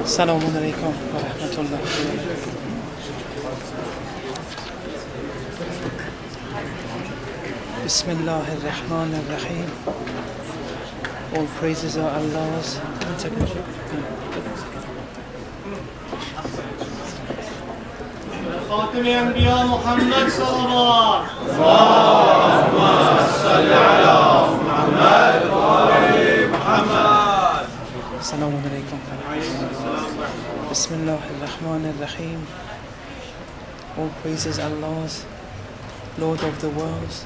السلام عليكم ورحمة الله وبركاته. بسم الله الرحمن الرحيم. All praises are Allah's. خاتم الأنبياء محمد صلى الله اللهم صل على محمد وآل محمد. السلام عليكم. بسم الله الرحمن الرحيم. All praises Allah's, Lord of the worlds.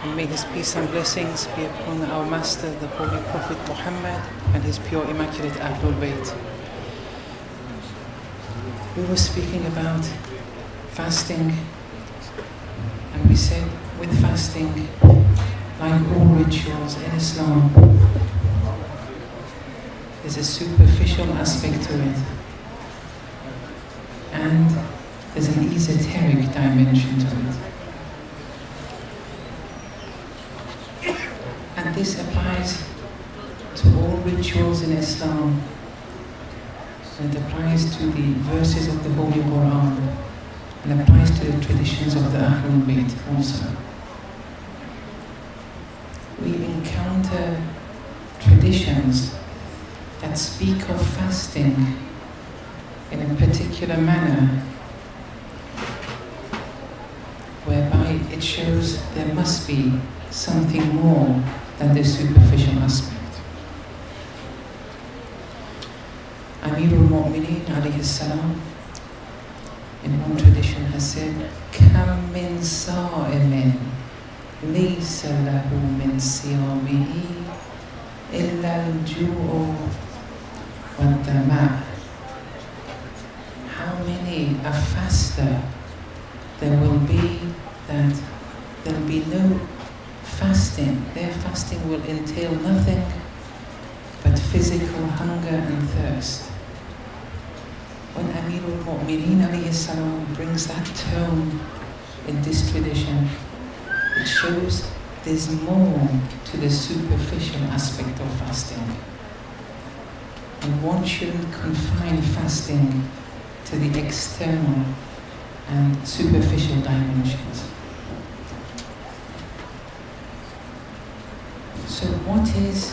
And may His peace and blessings be upon our Master, the Holy Prophet Muhammad, and His pure immaculate Ahlul Bayt. We were speaking about fasting, and we said with fasting, like all rituals in Islam, there's a superficial aspect to it, and there's an esoteric dimension to it. And this applies to all rituals in Islam. And it applies to the verses of the Holy Quran, and applies to the traditions of the Ahlul Bayt also. We encounter traditions that speak of fasting in a particular manner, whereby it shows there must be something more than the superficial aspect. Amirul Mu'mineen alayhi salam in one tradition has said, Kam min sa'imin laysa lahu min siyamihi illa al-ju'u wad-dama'. How many a faster there will be that there will be no fasting. Their fasting will entail nothing but physical hunger and thirst. When Amirul Mu'mineen alayhi salam brings that tone in this tradition, it shows there's more to the superficial aspect of fasting. And one shouldn't confine fasting to the external and superficial dimensions. So what is,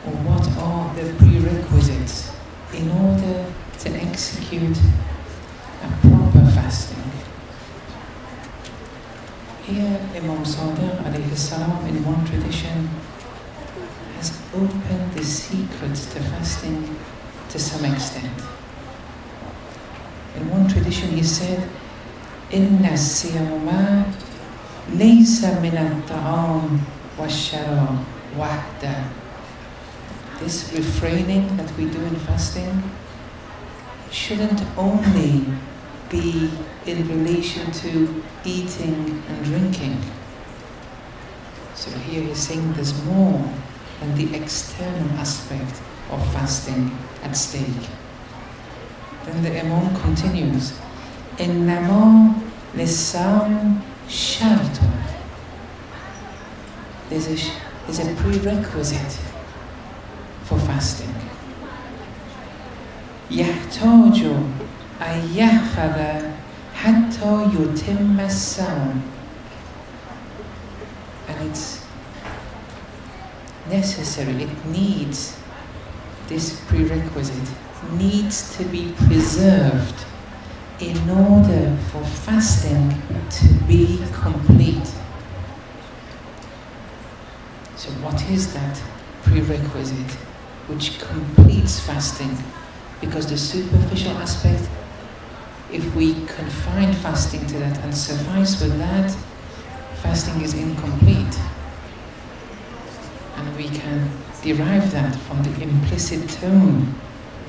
or what are the prerequisites in order to execute a proper fasting? Here Imam Sadiq alayhi salam in one tradition has opened the secrets to fasting to some extent. In one tradition he said, Inna siyama laysa min al-ta'am wa-sharab wahda. This refraining that we do in fasting shouldn't only be in relation to eating and drinking. So here he's saying there's more than the external aspect of fasting at stake. Then the Imam continues, Innama lissam shartun. There's a prerequisite for fasting. يحتاج أن يحفظ حتى يتم الصوم. And it's necessary, it needs, this prerequisite needs to be preserved in order for fasting to be complete. So what is that prerequisite which completes fasting? Because the superficial aspect, if we confine fasting to that and suffice with that, fasting is incomplete. And we can derive that from the implicit tone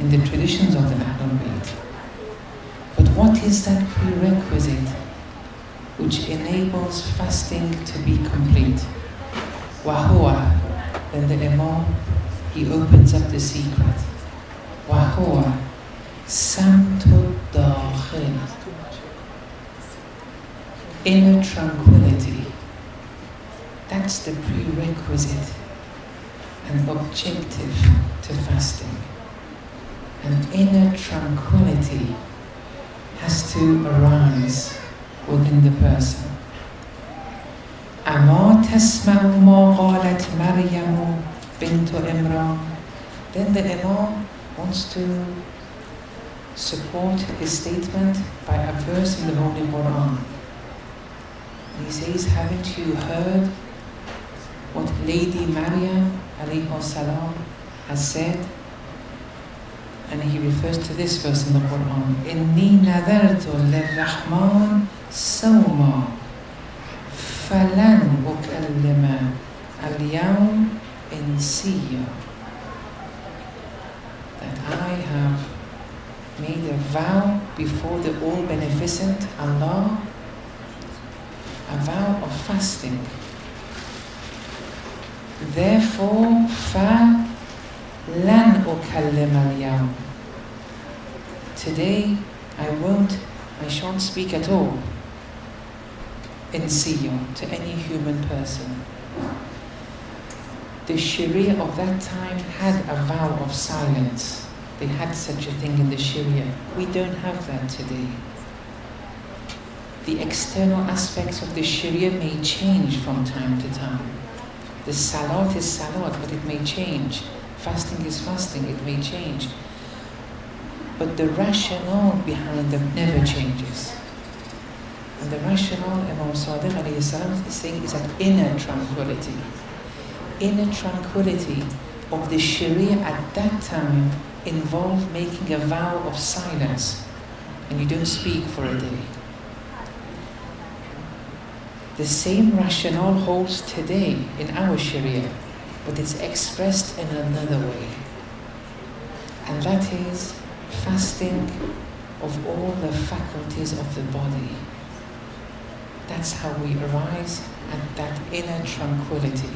in the traditions of the Ahlul Bayt. But what is that prerequisite which enables fasting to be complete? Wahuwa. Then the Imam, he opens up the secret. Wahuwa samtu dakhil. Inner tranquility. That's the prerequisite. an objective to fasting. An inner tranquility has to arise within the person. أما تسمع ما قالت مريم بنت عمران. Then the Imam wants to support his statement by a verse in the Holy Quran. And he says, haven't you heard what Lady Maryam alayhi salam has said? And he refers to this verse in the Quran. إِنِّي نَذَرْتُ لِلرَّحْمَنِ صَوْمًا فَلَنْ أُكَلِّمَ الْيَوْمَ إِنْسِيًّا. That I have made a vow before the All-Beneficent Allah, a vow of fasting. Therefore, فَلَنْ أُكَلِّمَ الْيَوْمَ. Today, I shan't speak at all إنسيًّا to any human person. The Sharia of that time had a vow of silence. They had such a thing in the Sharia. We don't have that today. The external aspects of the Sharia may change from time to time. The salat is salat, but it may change. Fasting is fasting, it may change. But the rationale behind them never changes. And the rationale Imam Sadiq alayhi salam is saying is an inner tranquility. Inner tranquility of the Sharia at that time involved making a vow of silence, and you don't speak for a day. The same rationale holds today in our Sharia, but it's expressed in another way. And that is fasting of all the faculties of the body. That's how we arise at that inner tranquility.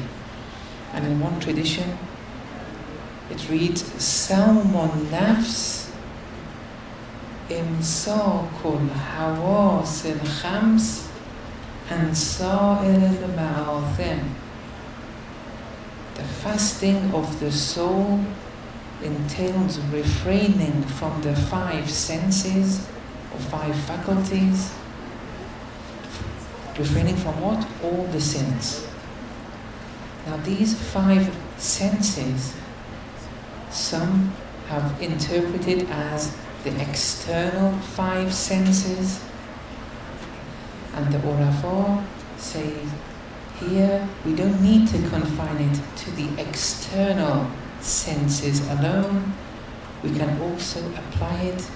And in one tradition, it reads, Sawmun nafs imsakul hawasil khams and sa'ir al-ma'athim. The fasting of the soul entails refraining from the 5 senses or 5 faculties. Refraining from what? All the sins. Now these 5 senses, some have interpreted as the external 5 senses, and the Urafa say here we don't need to confine it to the external senses alone. We can also apply it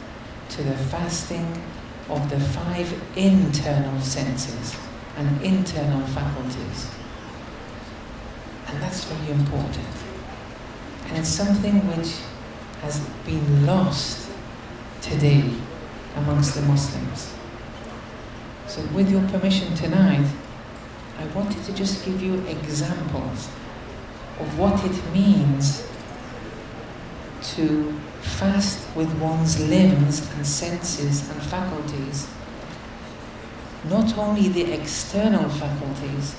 to the fasting of the 5 internal senses and internal faculties. And that's very important. And it's something which has been lost today amongst the Muslims. So with your permission tonight, I wanted to just give you examples of what it means to fast with one's limbs and senses and faculties. Not only the external faculties,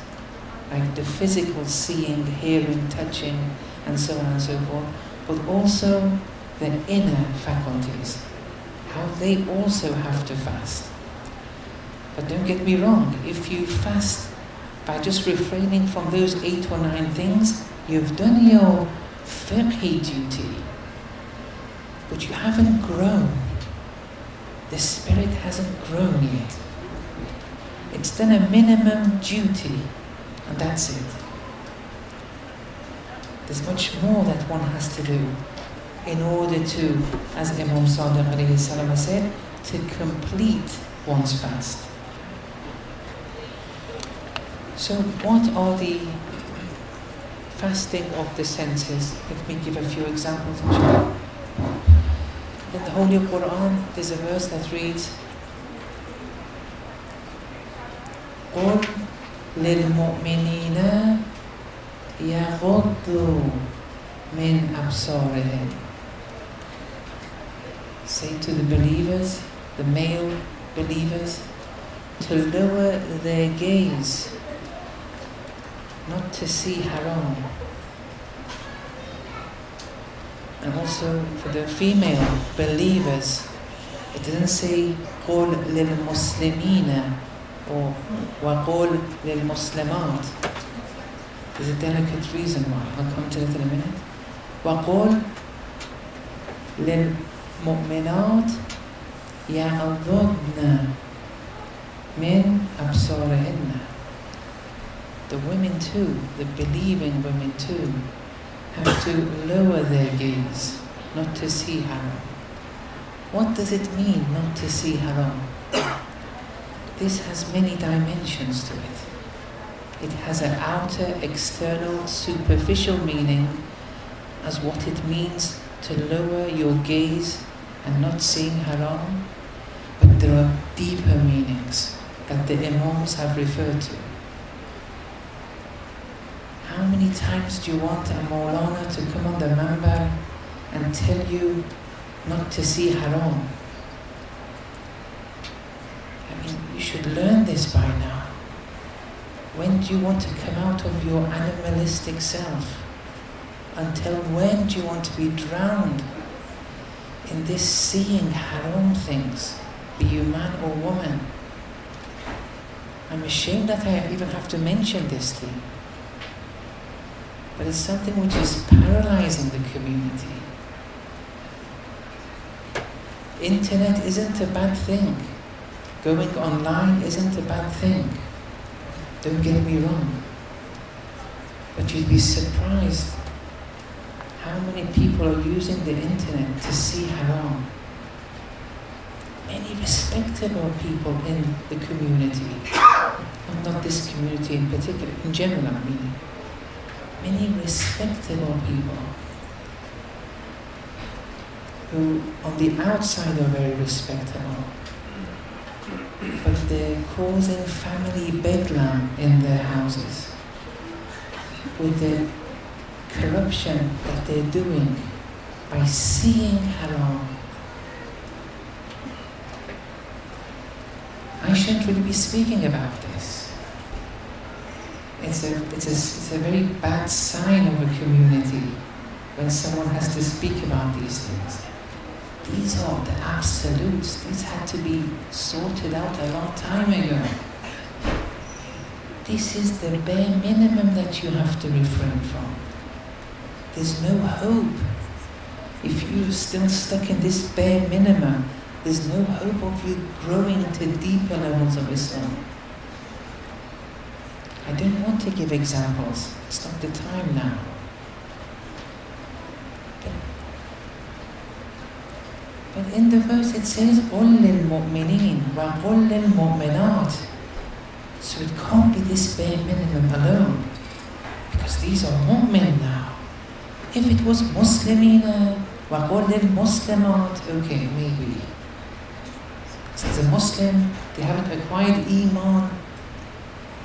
like the physical seeing, hearing, touching, and so on and so forth, but also the inner faculties, how they also have to fast. But don't get me wrong, if you fast by just refraining from those 8 or 9 things, you've done your fiqhi duty, but you haven't grown. The spirit hasn't grown yet. It's done a minimum duty, and that's it. There's much more that one has to do in order to, as Imam Sadiq alayhi salam said, to complete one's fast. So what are the fasting of the senses? Let me give a few examples. In the Holy Quran, there's a verse that reads, قُلْ لِلْمُؤْمِنِينَ يَغُضُّوا مِنْ أَبْصَارِهِمْ. Say to the believers, the male believers, to lower their gaze, not to see haram. And also for the female believers, it doesn't say قُل لِلْمُسْلِمِينَ or وَقُل لِلْمُسْلِمَاتِ. There's a delicate reason why. I'll come to it in a minute. وَقُل لِلْمُؤْمِنَاتِ يَغْضُضْنَ مِنْ أَبْصَارِهِنَّ. The women too, the believing women too, have to lower their gaze, not to see haram. What does it mean not to see haram? This has many dimensions to it. It has an outer, external, superficial meaning as what it means to lower your gaze and not seeing haram, but there are deeper meanings that the Imams have referred to. How many times do you want a Maulana to come on the Mambar and tell you not to see haram? I mean, you should learn this by now. When do you want to come out of your animalistic self? Until when do you want to be drowned in this seeing haram things, be you man or woman? I'm ashamed that I even have to mention this thing. But it's something which is paralyzing the community. Internet isn't a bad thing. Going online isn't a bad thing. Don't get me wrong. But you'd be surprised how many people are using the internet to see haram. Many respectable people in the community. Not this community in particular, in general I mean. Many respectable people who on the outside are very respectable, but they're causing family bedlam in their houses with the corruption that they're doing by seeing haram. I shouldn't really be speaking about this. It's a very bad sign of a community when someone has to speak about these things. These are the absolutes. These had to be sorted out a long time ago. This is the bare minimum that you have to refrain from. There's no hope. If you're still stuck in this bare minimum, there's no hope of you growing into deeper levels of Islam. I don't want to give examples. It's not the time now. But in the verse it says, قُل لِلْمُؤْمِنِينَ وَقُل لِلْمُؤْمِنَاتِ. So it can't be this bare minimum alone. Because these are mu'min now. If it was Muslimina, وَقُل لِلْمُسْلِمَاتِ, okay, maybe. So as a Muslim, they haven't acquired Iman,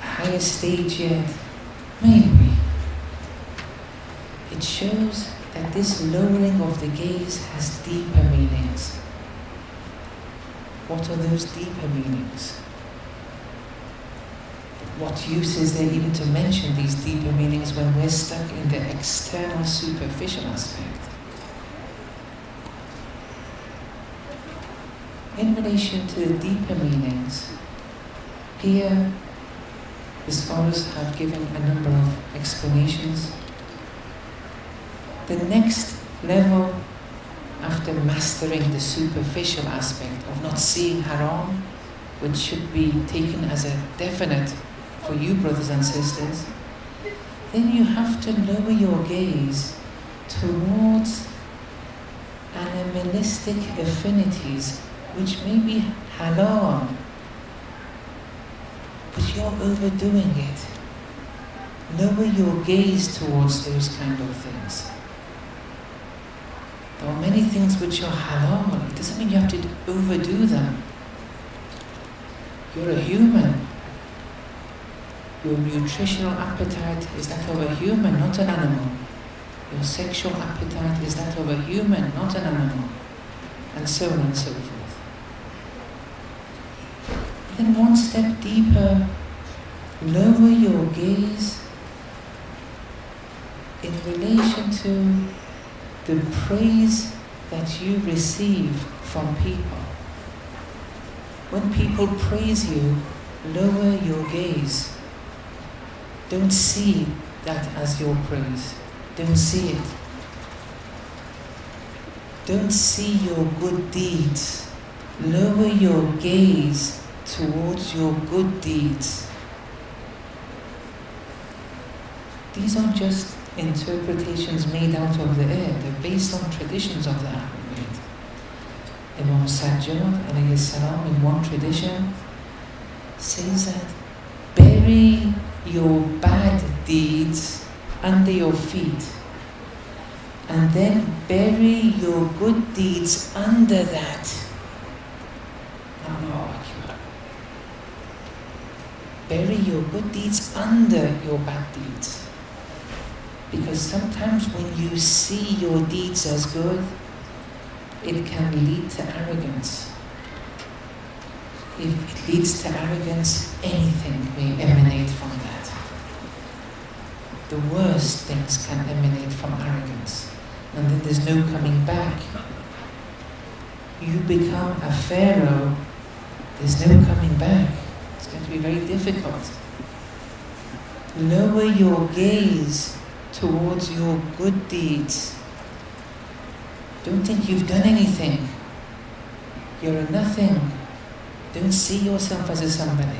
higher stage yet, maybe. It shows that this lowering of the gaze has deeper meanings. What are those deeper meanings? What use is there even to mention these deeper meanings when we're stuck in the external, superficial aspect? In relation to the deeper meanings, here the scholars have given a number of explanations. The next level, after mastering the superficial aspect of not seeing haram, which should be taken as a definite for you brothers and sisters, then you have to lower your gaze towards animalistic affinities which may be halal, but you're overdoing it. Lower your gaze towards those kind of things. There are many things which are halal. It doesn't mean you have to overdo them. You're a human. Your nutritional appetite is that of a human, not an animal. Your sexual appetite is that of a human, not an animal. And so on and so forth. Then one step deeper, lower your gaze in relation to the praise that you receive from people. When people praise you, lower your gaze. Don't see that as your praise. Don't see it. Don't see your good deeds. Lower your gaze towards your good deeds. These aren't just interpretations made out of the air. They're based on traditions of the Ahlul Bayt. Imam Sajjad alayhi salam in one tradition says that bury your bad deeds under your feet and then bury your good deeds under that. Allahu Akbar. Bury your good deeds under your bad deeds. Because sometimes when you see your deeds as good, it can lead to arrogance. If it leads to arrogance, anything may emanate from that. The worst things can emanate from arrogance. And then there's no coming back. You become a pharaoh, there's no coming back. It's going to be very difficult. Lower your gaze towards your good deeds. Don't think you've done anything. You're a nothing. Don't see yourself as a somebody.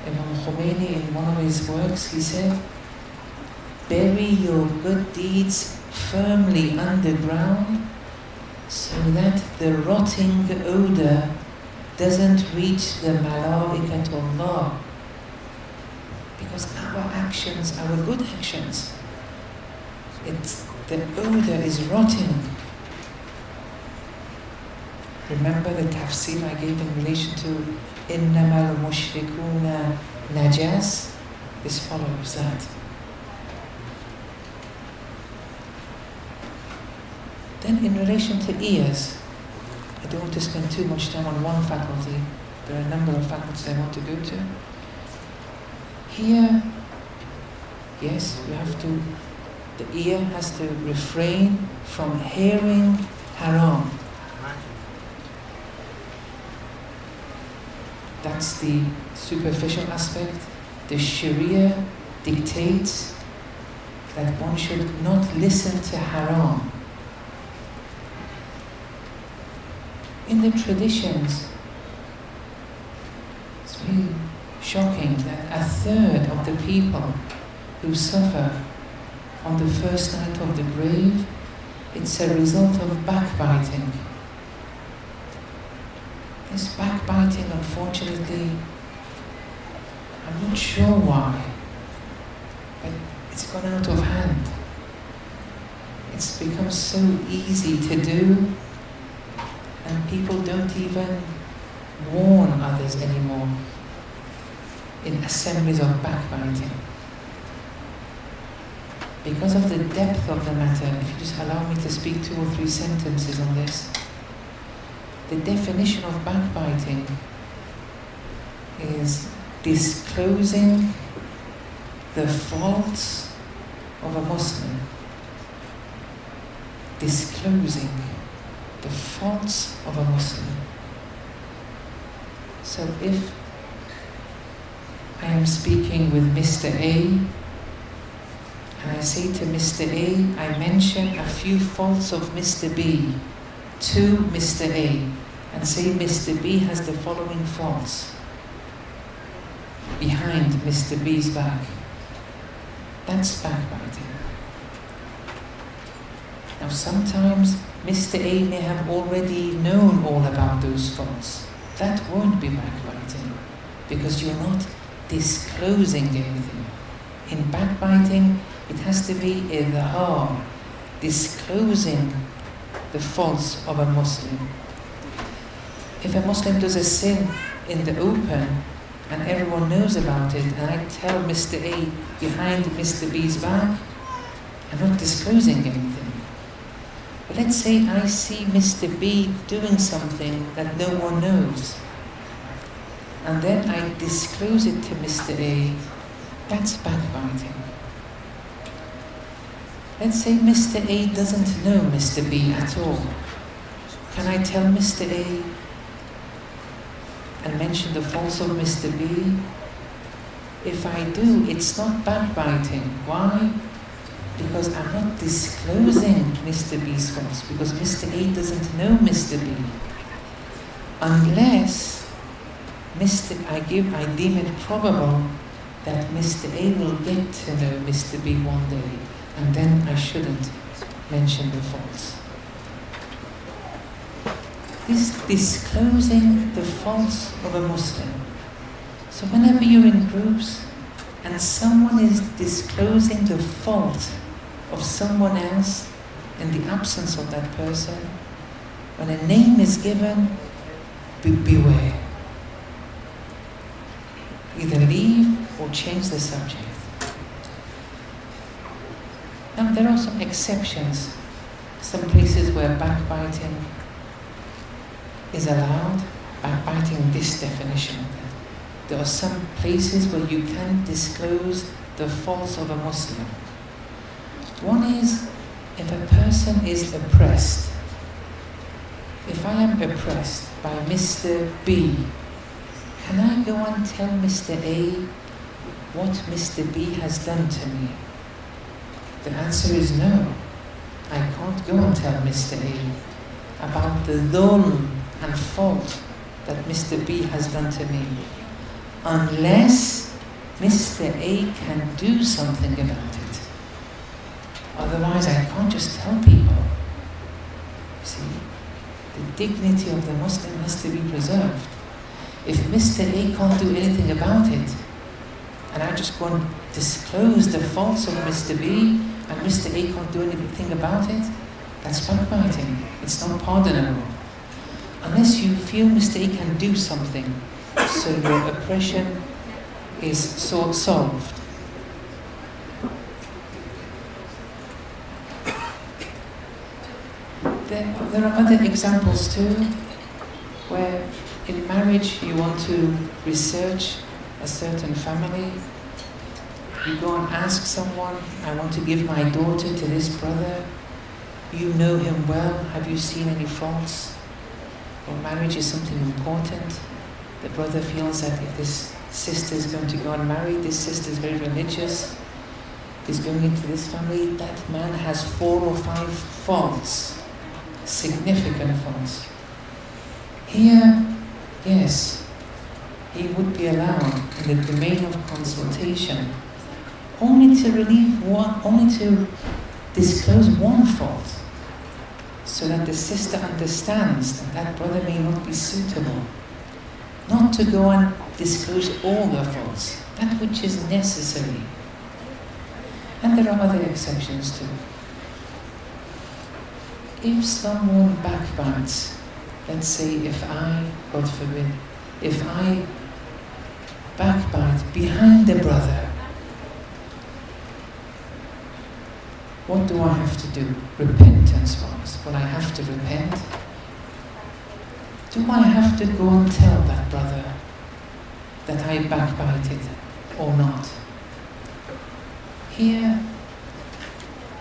Imam Khomeini, in one of his works, he said, bury your good deeds firmly underground so that the rotting odor doesn't reach the mala'ikat of Allah. Because our actions, our good actions, the odor is rotting. Remember the tafsir I gave in relation to إِنَّمَا الْمُشْرِكُونَ نَجَاسٌ? This follows that. Then in relation to ears, I don't want to spend too much time on one faculty. There are a number of faculties I want to go to. Here, yes, we have to, the ear has to refrain from hearing haram. That's the superficial aspect. The Sharia dictates that one should not listen to haram. In the traditions, it's very shocking that a third of the people who suffer on the first night of the grave, it's a result of backbiting. This backbiting, unfortunately, I'm not sure why, but it's gone out of hand. It's become so easy to do, and people don't even warn others anymore in assemblies of backbiting. Because of the depth of the matter, if you just allow me to speak 2 or 3 sentences on this. The definition of backbiting is disclosing the faults of a Muslim. Disclosing the faults of a Muslim. So if I am speaking with Mr. A, and I say to Mr. A, I mention a few faults of Mr. B to Mr. A, and say Mr. B has the following faults behind Mr. B's back. That's backbiting. Now sometimes Mr. A may have already known all about those faults. That won't be backbiting, because you're not disclosing anything. In backbiting, it has to be idhar, disclosing the faults of a Muslim. If a Muslim does a sin in the open and everyone knows about it, and I tell Mr. A behind Mr. B's back, I'm not disclosing anything. But let's say I see Mr. B doing something that no one knows, and then I disclose it to Mr. A, that's backbiting. Let's say Mr. A doesn't know Mr. B at all. Can I tell Mr. A and mention the faults of Mr. B? If I do, it's not backbiting. Why? Because I'm not disclosing Mr. B's faults, because Mr. A doesn't know Mr. B. Unless I deem it probable that Mr. A will get to know Mr. B one day, and then I shouldn't mention the faults. This disclosing the faults of a Muslim. So whenever you're in groups and someone is disclosing the fault of someone else in the absence of that person, when a name is given, beware. Either leave or change the subject. Now there are some exceptions. Some places where backbiting is allowed, backbiting in this definition. There are some places where you can disclose the faults of a Muslim. One is if a person is oppressed. If I am oppressed by Mr. B, can I go and tell Mr. A what Mr. B has done to me? The answer is no. I can't go and tell Mr. A about the dhulm and fault that Mr. B has done to me, unless Mr. A can do something about it. Otherwise, I can't just tell people. See, the dignity of the Muslim has to be preserved. If Mr. A can't do anything about it, and I just go and disclose the faults of Mr. B, and Mr. A can't do anything about it, that's backbiting. It's not pardonable. Unless you feel Mr. A can do something, so your oppression is solved. There are other examples too, where in marriage you want to research a certain family. You go and ask someone, I want to give my daughter to this brother. You know him well, have you seen any faults? Well, marriage is something important. The brother feels that if this sister is going to go and marry, this sister is very religious, is going into this family, that man has 4 or 5 faults, significant faults. Here, yes, he would be allowed in the domain of consultation only to disclose one fault, so that the sister understands that that brother may not be suitable. Not to go and disclose all the faults, that which is necessary. And there are other exceptions too. If someone backbites, let's say if I, God forbid, if I backbite behind the brother, what do I have to do, repentance-wise? Will I have to repent? Do I have to go and tell that brother that I backbited or not? Here,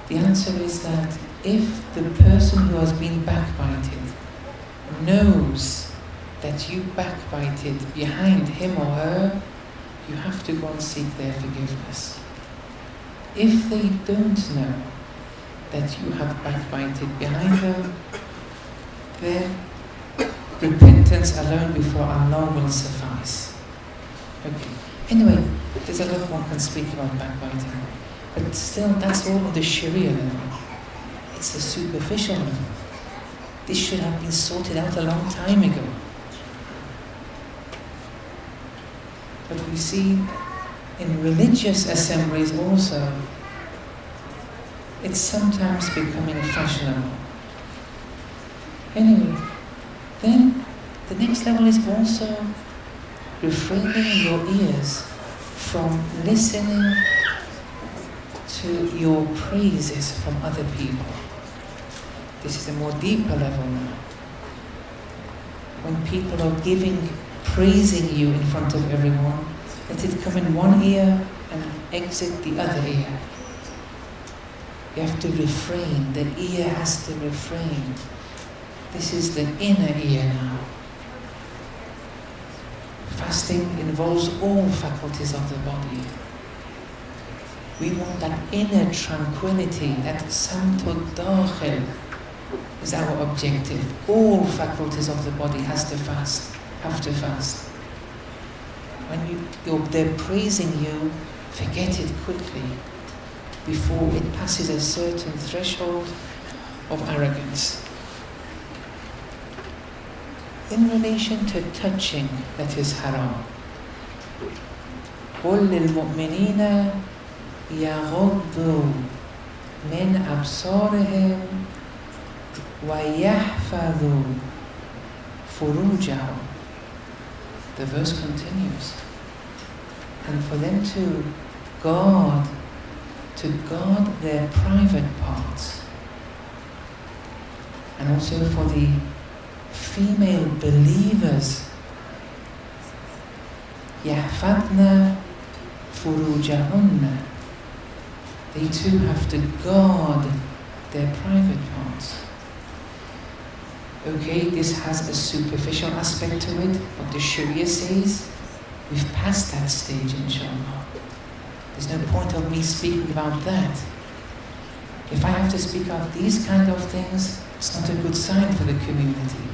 the answer is that if the person who has been backbited knows that you backbited behind him or her, you have to go and seek their forgiveness. If they don't know that you have backbited behind them, then repentance alone before Allah will suffice. Okay. Anyway, there's a lot more can speak about backbiting, but still, that's all on the Sharia level. It's the superficial level. This should have been sorted out a long time ago. But we see in religious assemblies also, it's sometimes becoming fashionable. Anyway, then the next level is also refraining your ears from listening to your praises from other people. This is a more deeper level now. When people are praising you in front of everyone, let it come in one ear and exit the other ear. You have to refrain. The ear has to refrain. This is the inner ear now. Fasting involves all faculties of the body. We want that inner tranquility, that samtud dakhil is our objective. All faculties of the body have to fast. When they're praising you, forget it quickly before it passes a certain threshold of arrogance. In relation to touching, that is haram. قُلْ لِلْمُؤْمِنِينَ يَغُضُّوا مِنْ أَبْصَارِهِمْ وَيَحْفَظُوا فُرُوجَهُمْ. The verse continues. And for them to guard their private parts. And also for the female believers, يَحْفَظْنَ فُرُوجَهُنَّ. They too have to guard their private parts. Okay, this has a superficial aspect to it, but the Sharia says we've passed that stage, inshallah. There's no point of me speaking about that. If I have to speak about these kind of things, it's not a good sign for the community.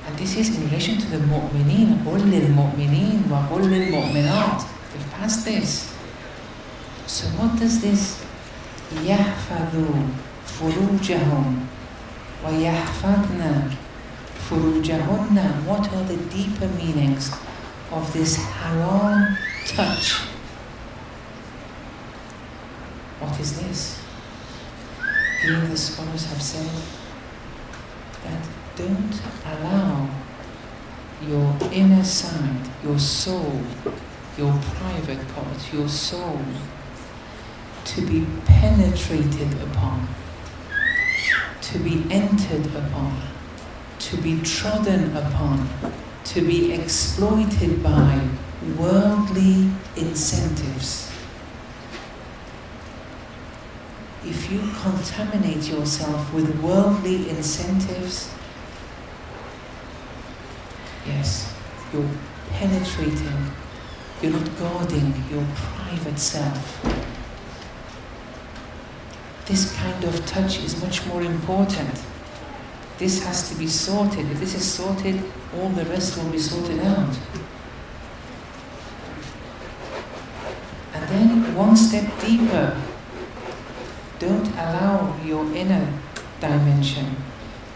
And this is in relation to the mu'mineen. قُلْ لِلْمُؤْمِنِينَ وَقُلْ لِلْمُؤْمِنَاتِ. We've passed this. So what does this يَحْفَظُوا فُرُوجَهُمْ وَيَحْفَظْنَ فُرُوجَهُنَّ? What are the deeper meanings of this haram touch? What is this? Here the scholars have said that don't allow your inner side, your soul, your private part, your soul, to be penetrated upon, to be entered upon, to be trodden upon, to be exploited by worldly incentives. If you contaminate yourself with worldly incentives, yes, you're penetrating, you're not guarding your private self. This kind of touch is much more important. This has to be sorted. If this is sorted, all the rest will be sorted out. And then one step deeper. Don't allow your inner dimension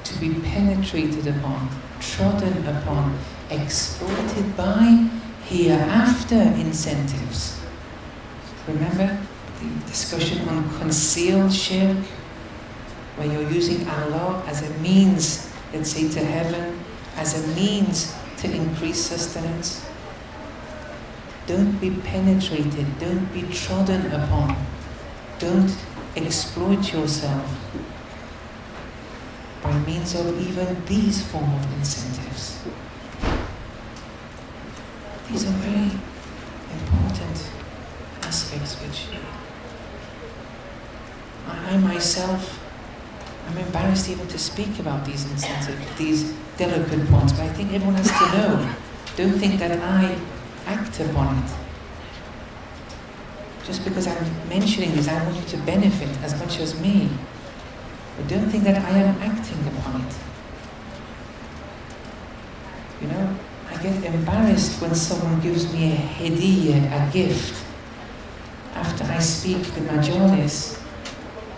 to be penetrated upon, trodden upon, exploited by hereafter incentives. Remember the discussion on concealed shirk, where you're using Allah as a means, let's say, to heaven, as a means to increase sustenance? Don't be penetrated, don't be trodden upon, don't exploit yourself by means of even these form of incentives. These are very important aspects which I myself, I'm embarrassed even to speak about these incentives, these delicate points, but I think everyone has to know. Don't think that I act upon it. Just because I'm mentioning this, I want you to benefit as much as me. But don't think that I am acting upon it. You know, I get embarrassed when someone gives me a hediyyah, a gift. After I speak the majalis,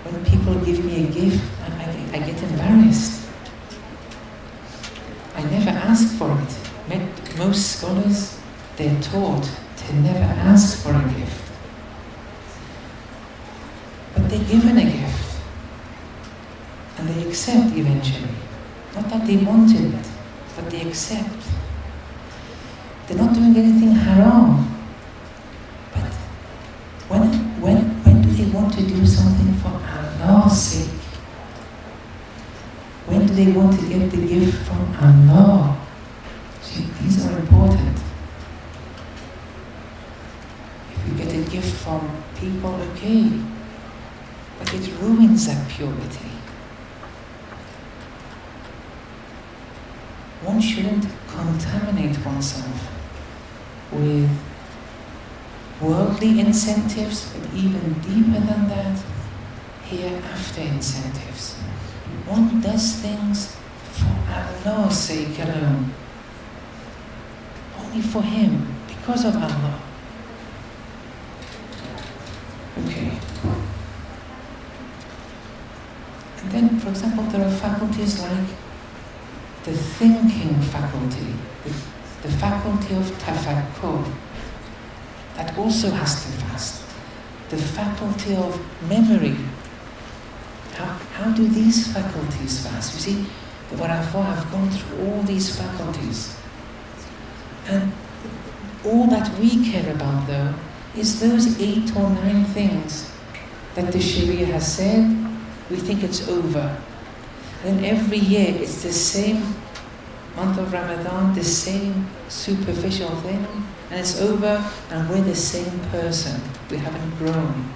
when people give me a gift, I get embarrassed. I never ask for it. Most scholars, they're taught to never ask for a gift. But they're given a gift. And they accept eventually. Not that they wanted it, but they accept. They're not doing anything haram. But when do they want to do something for Allah's sake? When do they want to get the gift from Allah? See, these are important. If you get a gift from people, okay. but it ruins that purity. One shouldn't contaminate oneself with worldly incentives, but even deeper than that, hereafter incentives. One does things for Allah's sake alone. Only for Him, because of Allah. Okay. And then, for example, there are faculties like the thinking faculty, the faculty of tafakkur, that also has to fast. The faculty of memory. How do these faculties fast? You see, what I've gone through all these faculties. And all that we care about, though, is those 8 or 9 things that the Sharia has said. We think it's over. And every year it's the same month of Ramadan, the same superficial thing, and it's over, and we're the same person. We haven't grown.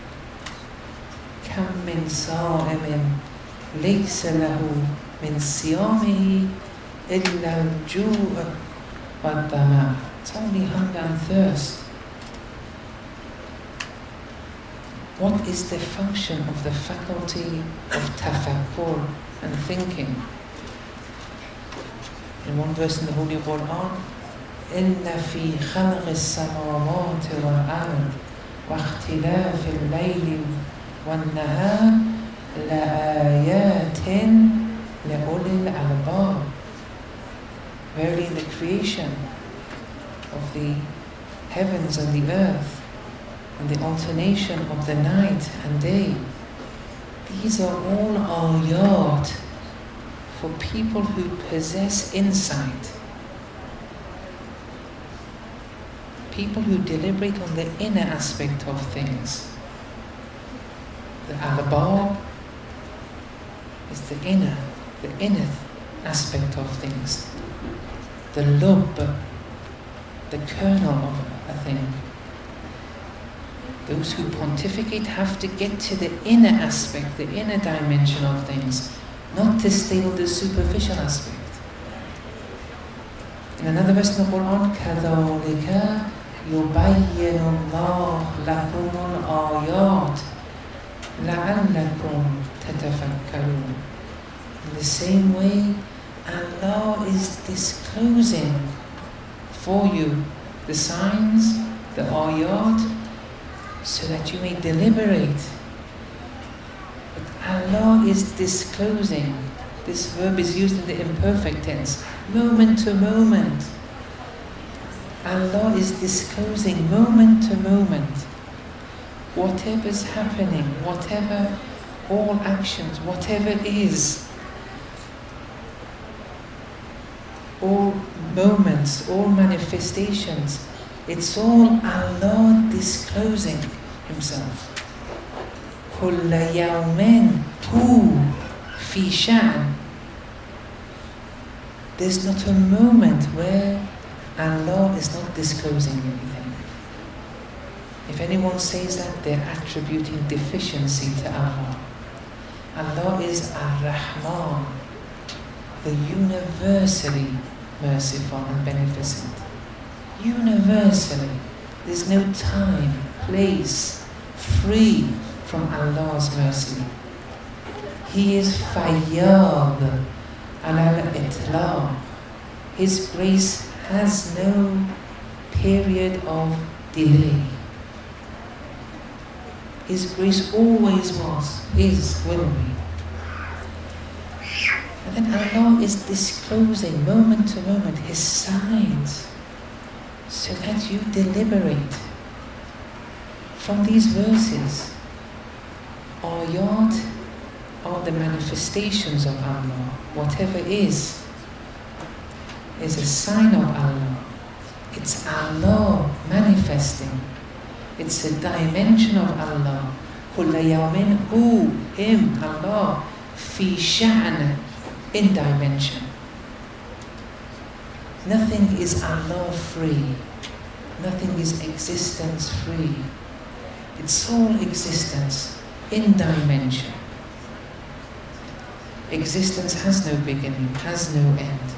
كم من صائم ليس له من صيامه إلا الجوع والظمأ. It's only hunger and thirst. What is the function of the faculty of tafakkur and thinking? In one verse in the Holy Quran, إِنَّ فِي خَلْقِ السَّمَاوَاتِ وَالْأَرْضِ وَاخْتِلَافِ اللَّيْلِ وَالنَّهَارِ لَآيَاتٍ لِأُولِي الْأَلْبَابِ. Verily, the creation of the heavens and the earth and the alternation of the night and day, these are all ayat for people who possess insight. People who deliberate on the inner aspect of things. The albab is the inner aspect of things. The lub, the kernel of a thing. Those who pontificate have to get to the inner aspect, the inner dimension of things, not to stay on the superficial aspect. In another verse in the Quran, كَذَلِكَ يُبَيِّنُ اللَّهُ لَكُمُ الْآيَاتِ لَعَلَّكُمْ تَتَفَكَّرُونَ. In the same way, Allah is disclosing for you the signs, the ayat, so that you may deliberate. But Allah is disclosing. This verb is used in the imperfect tense, moment to moment. Allah is disclosing moment to moment. Whatever's happening, whatever, all actions, whatever is, all moments, all manifestations, it's all Allah disclosing Himself. كُلَّ يَوْمٍ هُوَ فِي شَأْنٍ. There's not a moment where Allah is not disclosing anything. If anyone says that, they're attributing deficiency to Allah. Allah is Ar-Rahman, the universally merciful and beneficent. Universally. There's no time, place, free from Allah's mercy. He is Fayyad al-Itlaq. His grace has no period of delay. His grace always was, is, will be. And then Allah is disclosing moment to moment His signs, so that you deliberate from these verses. Ayat are the manifestations of Allah. Whatever is a sign of Allah. It's Allah manifesting. It's a dimension of Allah. كُلَّ يَوْمٍ هُوَ, Him, Allah, فِي شَأْنٍ, in dimension. Nothing is Allah free. Nothing is existence free. It's all existence in dimension. Existence has no beginning, has no end.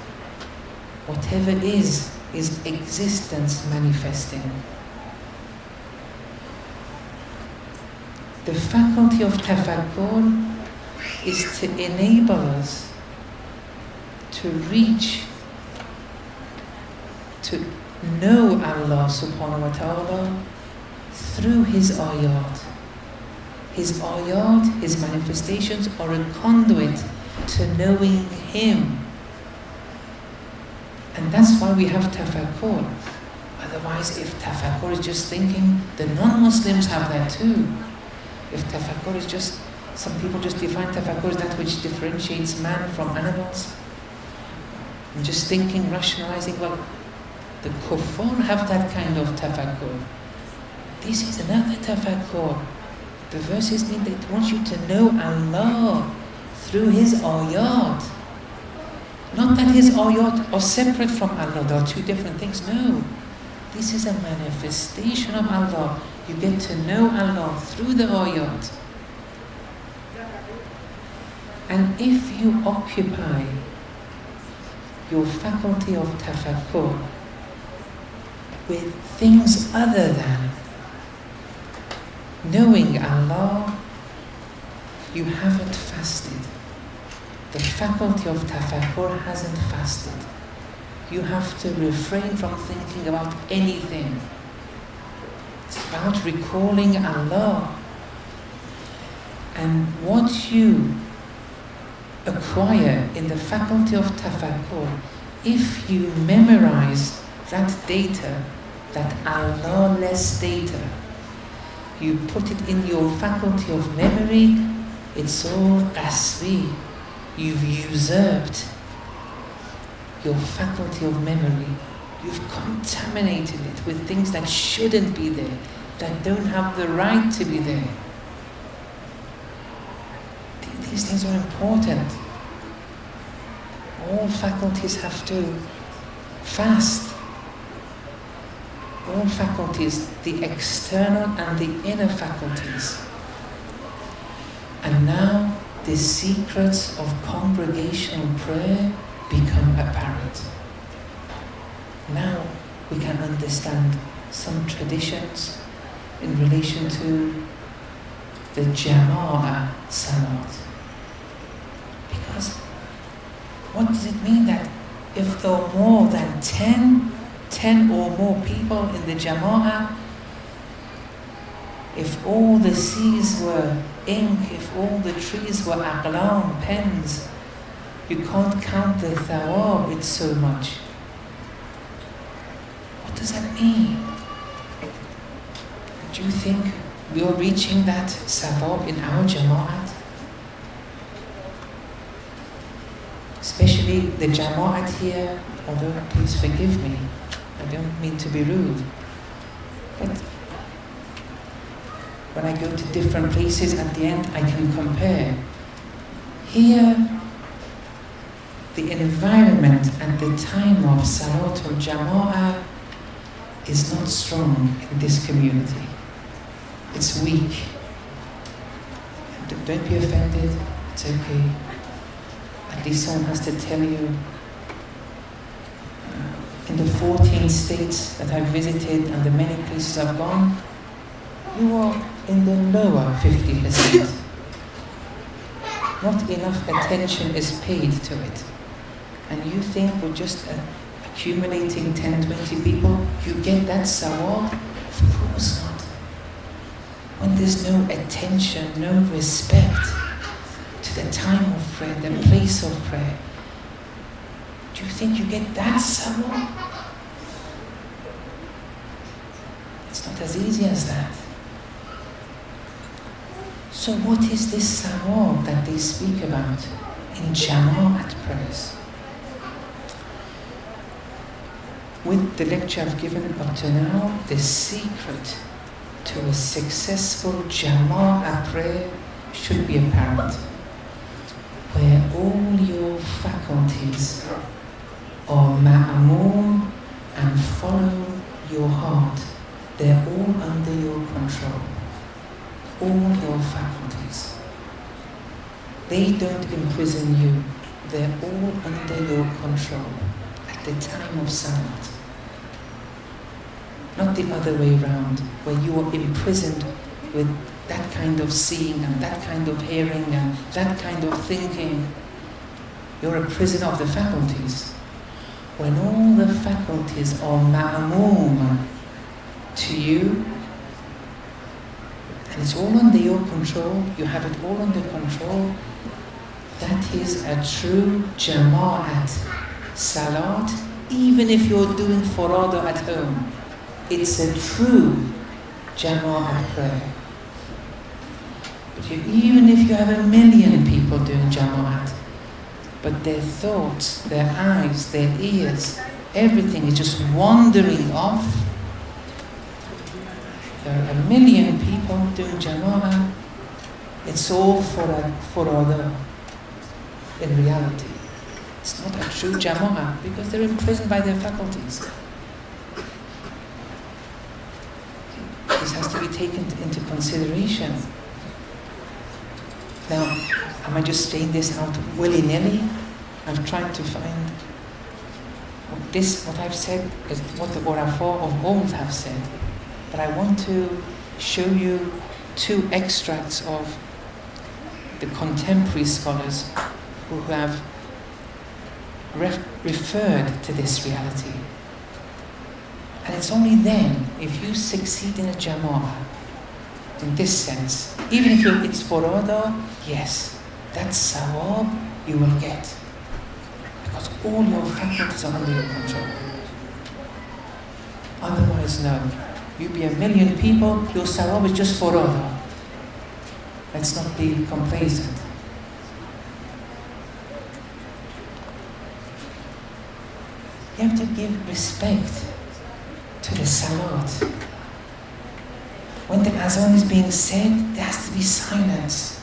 Whatever is existence manifesting. The faculty of tafakkur is to enable us to reach, to know Allah subhanahu wa ta'ala through His ayat. His ayat, His manifestations are a conduit to knowing Him. And that's why we have tafakkur. Otherwise, if tafakkur is just thinking, the non-Muslims have that too. If tafakkur is just, some people just define tafakkur as that which differentiates man from animals. And just thinking, rationalizing, well, the kuffar have that kind of tafakkur. This is another tafakkur. The verses mean that it wants you to know Allah through His ayat. Not that His ayat are separate from Allah, they are two different things. No. This is a manifestation of Allah. You get to know Allah through the ayat. And if you occupy your faculty of tafakkur with things other than knowing Allah, you haven't fasted. The faculty of tafakkur hasn't fasted. You have to refrain from thinking about anything. It's about recalling Allah. And what you acquire in the faculty of tafakkur, if you memorize that data, that Allah-less data, you put it in your faculty of memory, it's all qasbi. You've usurped your faculty of memory. You've contaminated it with things that shouldn't be there, that don't have the right to be there. These things are important. All faculties have to fast. All faculties, the external and the inner faculties. And now the secrets of congregational prayer become apparent. Now we can understand some traditions in relation to the Jama'ah Salat. Because what does it mean that if there are more than 10 or more people in the Jama'ah, if all the seas were ink, if all the trees were aqlam, pens, you can't count the thawab, it's so much. What does that mean? Do you think we are reaching that thawab in our Jama'at? Especially the Jama'at here, although please forgive me, I don't mean to be rude, but when I go to different places, at the end I can compare. Here, the environment and the time of Salatul Jama'ah is not strong in this community. It's weak. And don't be offended, it's okay. At least someone has to tell you. In the 14 states that I've visited and the many places I've gone, you are in the lower 50%. Not enough attention is paid to it. And you think with just accumulating 10, 20 people, you get that sawab? Of course not. When there's no attention, no respect to the time of prayer, the place of prayer, do you think you get that sawab? It's not as easy as that. So what is this sawab that they speak about in Jama'at prayers? With the lecture I've given up to now, the secret to a successful Jama'at prayer should be apparent, where all your faculties are ma'amun and follow your heart. They're all under your control. all your faculties. They don't imprison you. They're all under your control at the time of Salat. Not the other way around, where you are imprisoned with that kind of seeing and that kind of hearing and that kind of thinking. You're a prisoner of the faculties. When all the faculties are ma'moom to you, and it's all under your control, you have it all under control, that is a true jama'at salat, even if you're doing farada at home. It's a true jama'at prayer. But even if you have 1 million people doing jama'at, but their thoughts, their eyes, their ears, everything is just wandering off. There are 1 million people doing jama'at. It's all for other. In reality, it's not a true jama'at because they're imprisoned by their faculties. This has to be taken into consideration. Now, am I just saying this out willy-nilly? I'm trying to find what I've said is what the Urafa of old have said. But I want to show you 2 extracts of the contemporary scholars who have referred to this reality. And it's only then, if you succeed in a jama'ah, in this sense, even if it's farada, yes, that sawab you will get. Because all your faculties are under your control. Otherwise, no. You be 1 million people, your sawab is just farada. Let's not be complacent. You have to give respect to the salat. When the azan is being said, there has to be silence.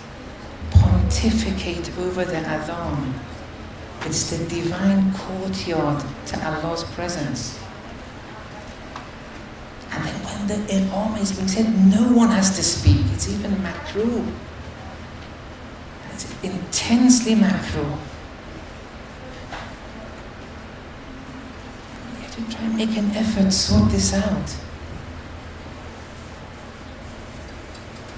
Pontificate over the azan. It's the divine courtyard to Allah's presence. And then when the imam is being said, no one has to speak. It's even makruh. It's intensely makruh. To try and make an effort, sort this out.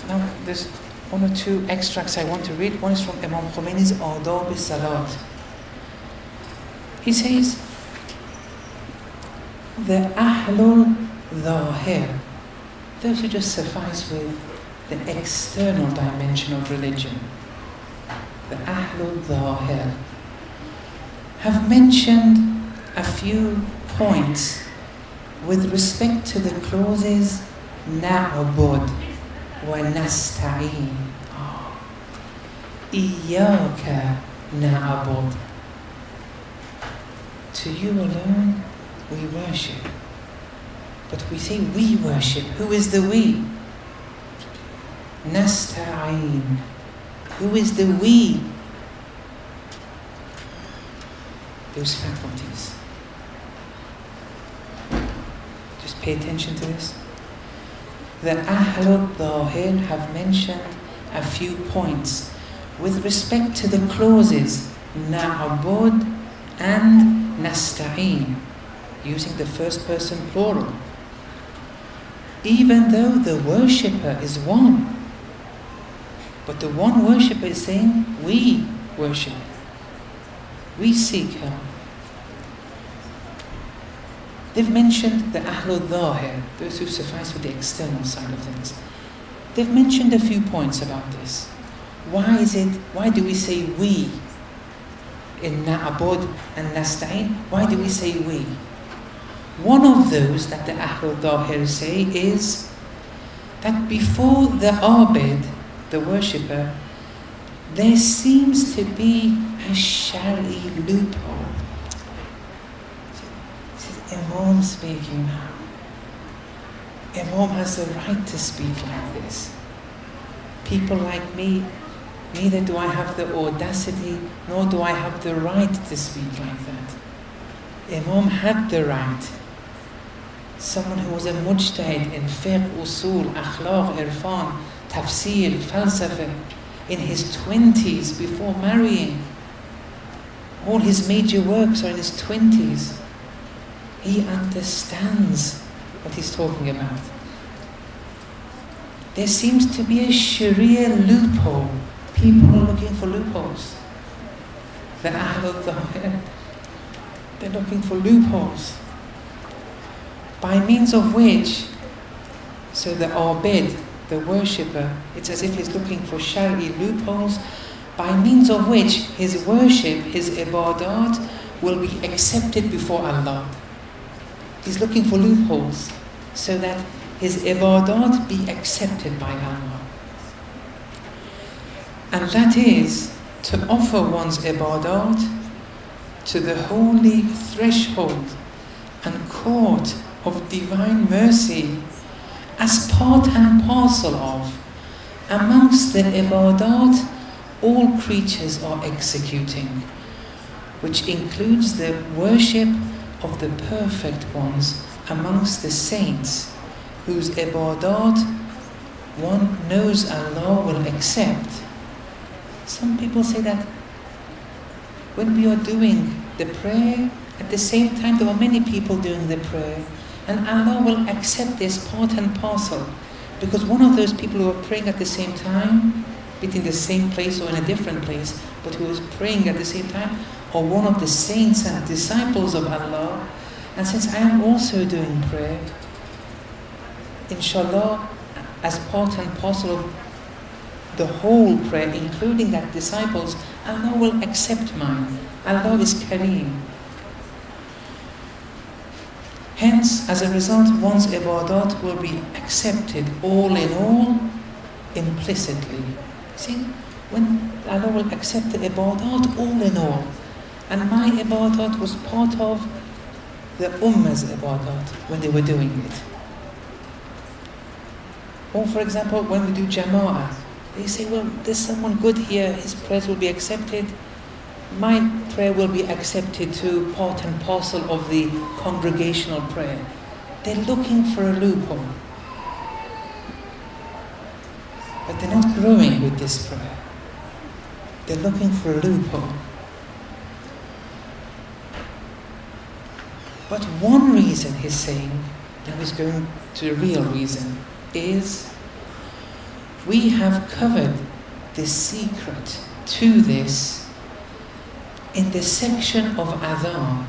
Now, there's 1 or 2 extracts I want to read. One is from Imam Khomeini's Adab al-Salat. He says, the Ahlul Dhahir, those who just suffice with the external dimension of religion, the Ahlul Dhahir, have mentioned a few points with respect to the clauses na'bud wa nasta'in. Iyaka na'bud. To you alone we worship. But we say we worship. Who is the we? Nasta'in. Who is the we? Those faculties. Just pay attention to this. The Ahlul Dhahir have mentioned a few points with respect to the clauses Na'bud and Nasta'in, using the first person plural. Even though the worshipper is one, but the one worshipper is saying, we worship, we seek help. They've mentioned the Ahlul Dhahir, those who suffice with the external side of things. They've mentioned a few points about this. Why do we say we in Na'bud and Nasta'in? Why do we say we? One of those that the Ahlul Dhahir say is that before the Abid, the worshipper, there seems to be a Shari loophole. Imam speaking now. Imam has the right to speak like this. People like me, neither do I have the audacity, nor do I have the right to speak like that. Imam had the right. Someone who was a mujtahid in fiqh, usul, akhlaq, irfan, tafsir, falsafa, in his 20s before marrying. All his major works are in his 20s. He understands what he's talking about. There seems to be a Sharia loophole. People are looking for loopholes. The Ahl al-Dhahir, they're looking for loopholes. By means of which, so the Abid, the worshipper, it's as if he's looking for Shari loopholes, by means of which his worship, his ibadat, will be accepted before Allah. He's looking for loopholes so that his ibadat be accepted by Allah. And that is to offer one's ibadat to the holy threshold and court of divine mercy as part and parcel of, amongst the ibadat all creatures are executing, which includes the worship of the perfect ones amongst the saints, whose ibadat one knows Allah will accept. Some people say that when we are doing the prayer, at the same time there are many people doing the prayer, and Allah will accept this part and parcel, because one of those people who are praying at the same time, be it in the same place or in a different place, but who is praying at the same time, or one of the saints and disciples of Allah. And since I am also doing prayer, inshallah, as part and parcel of the whole prayer, including that disciples, Allah will accept mine. Allah is Kareem. Hence, as a result, one's ibadat will be accepted all in all, implicitly. See, when Allah will accept the ibadat all in all, and my ibadat was part of the ummah's ibadat when they were doing it. Or for example, when we do jama'ah, they say, well, there's someone good here, his prayers will be accepted. My prayer will be accepted too, part and parcel of the congregational prayer. They're looking for a loophole. But they're not growing with this prayer. They're looking for a loophole. But one reason he's saying, now he's going to the real reason, is we have covered the secret to this in the section of adhan.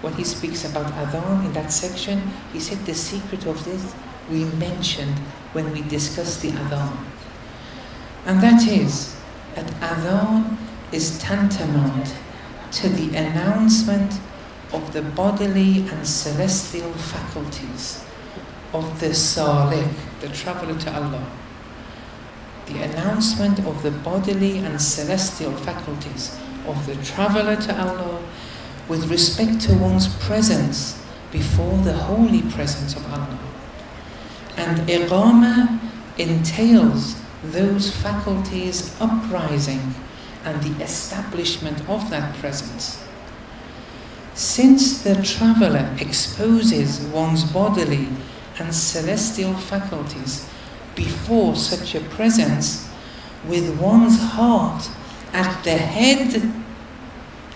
When he speaks about adhan in that section, he said the secret of this we mentioned when we discussed the adhan. And that is that adhan is tantamount to the announcement of the bodily and celestial faculties of the salik, the traveler to Allah. The announcement of the bodily and celestial faculties of the traveler to Allah with respect to one's presence before the holy presence of Allah. And iqamah entails those faculties uprising and the establishment of that presence. Since the traveler exposes one's bodily and celestial faculties before such a presence, with one's heart at the head,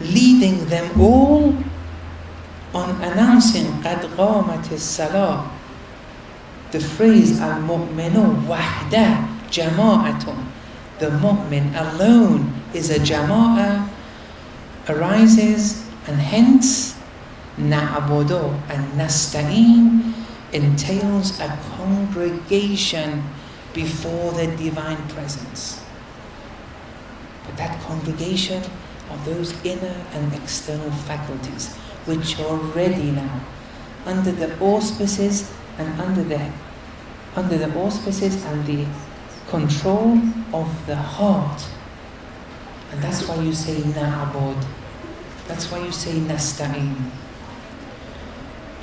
leading them all on announcing قَدْ قَامَتِ الصَّلَاةِ, the phrase al-mu'minu wahda jama'atun, the mu'min alone is a jama'ah, arises, and hence na'budu and nasta'in entails a congregation before the divine presence. But that congregation are those inner and external faculties which are ready now under the auspices and under the auspices and the control of the heart. And that's why you say na'bud. That's why you say nasta'in.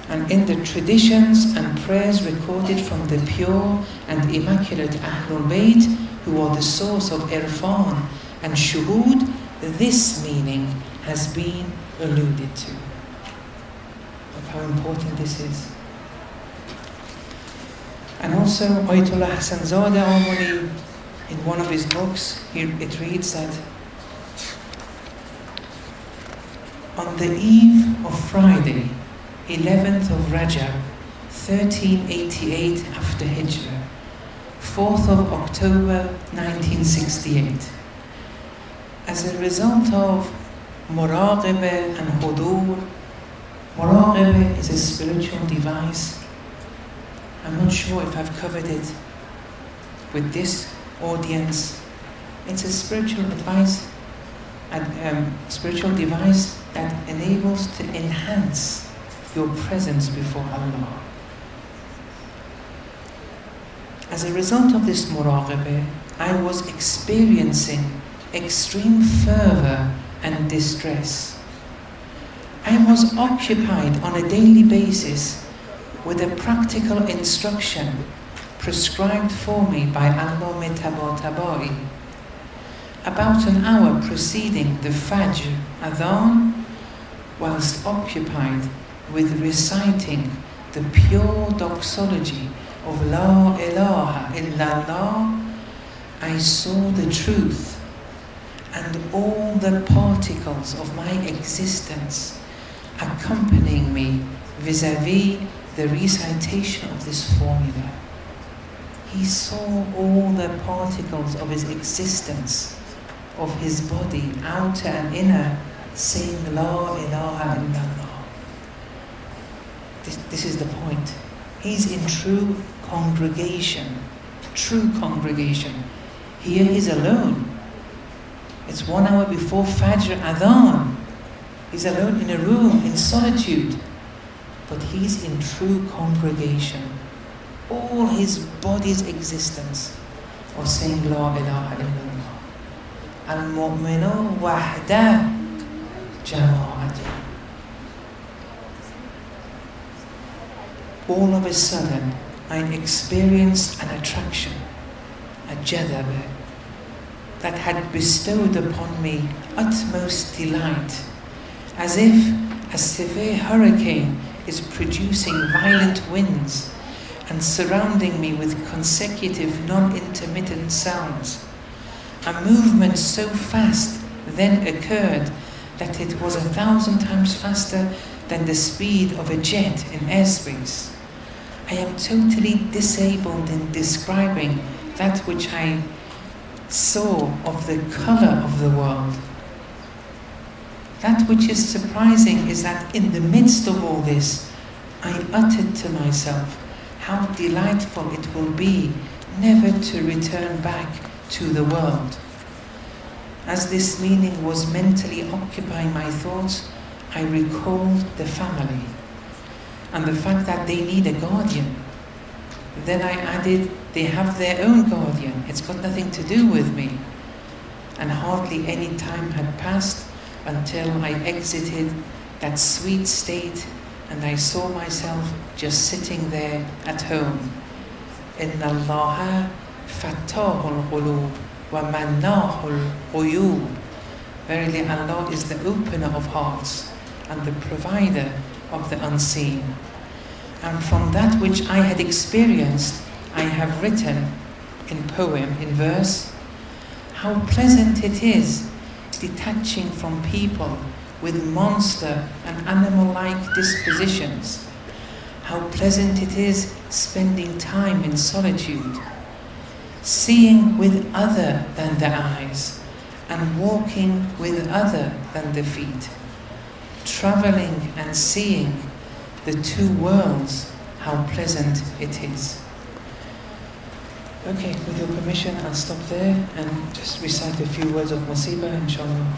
And in the traditions and prayers recorded from the pure and immaculate Ahlul Bayt, who are the source of irfan and shuhud, this meaning has been alluded to. Look how important this is. And also, Ayatollah Hassan Zadeh Amoli, in one of his books, it reads that on the eve of Friday, 11th of Rajab, 1388 after Hijrah, 4th of October 1968, as a result of muraqabah and hudur. Muraqabah is a spiritual device. I'm not sure if I've covered it with this audience. It's a spiritual device that enables to enhance your presence before Allah. As a result of this muraqabah, I was experiencing extreme fervor and distress. I was occupied on a daily basis with a practical instruction prescribed for me by Allama Tabatabai. About an hour preceding the Fajr Adhan, whilst occupied with reciting the pure doxology of La ilaha illallah, I saw the truth and all the particles of my existence accompanying me vis-à-vis the recitation of this formula. He saw all the particles of his existence, of his body, outer and inner, saying La ilaha illallah. This is the point. He's in true congregation. True congregation. Here he's alone. It's 1 hour before Fajr Adhan. He's alone in a room, in solitude. But he's in true congregation. All his body's existence was saying La ilaha illallah. Al-mu'minu wahda jama'atu. All of a sudden, I experienced an attraction, a jadaba, that had bestowed upon me utmost delight, as if a severe hurricane is producing violent winds and surrounding me with consecutive non-intermittent sounds. A movement so fast then occurred that it was 1,000 times faster than the speed of a jet in airspace. I am totally disabled in describing that which I saw of the color of the world. That which is surprising is that in the midst of all this, I uttered to myself how delightful it will be never to return back to the world. As this meaning was mentally occupying my thoughts, I recalled the family and the fact that they need a guardian. Then I added, they have their own guardian. It's got nothing to do with me. And hardly any time had passed until I exited that sweet state and I saw myself just sitting there at home. Inna Allaha fattahul qulub wa mannahul quyub. Verily Allah is the opener of hearts and the provider of the unseen. And from that which I had experienced, I have written in poem, in verse, how pleasant it is detaching from people with monster and animal-like dispositions. How pleasant it is spending time in solitude, seeing with other than the eyes, and walking with other than the feet, traveling and seeing the two worlds, how pleasant it is. Okay, with your permission, I'll stop there and just recite a few words of Musibah, inshallah.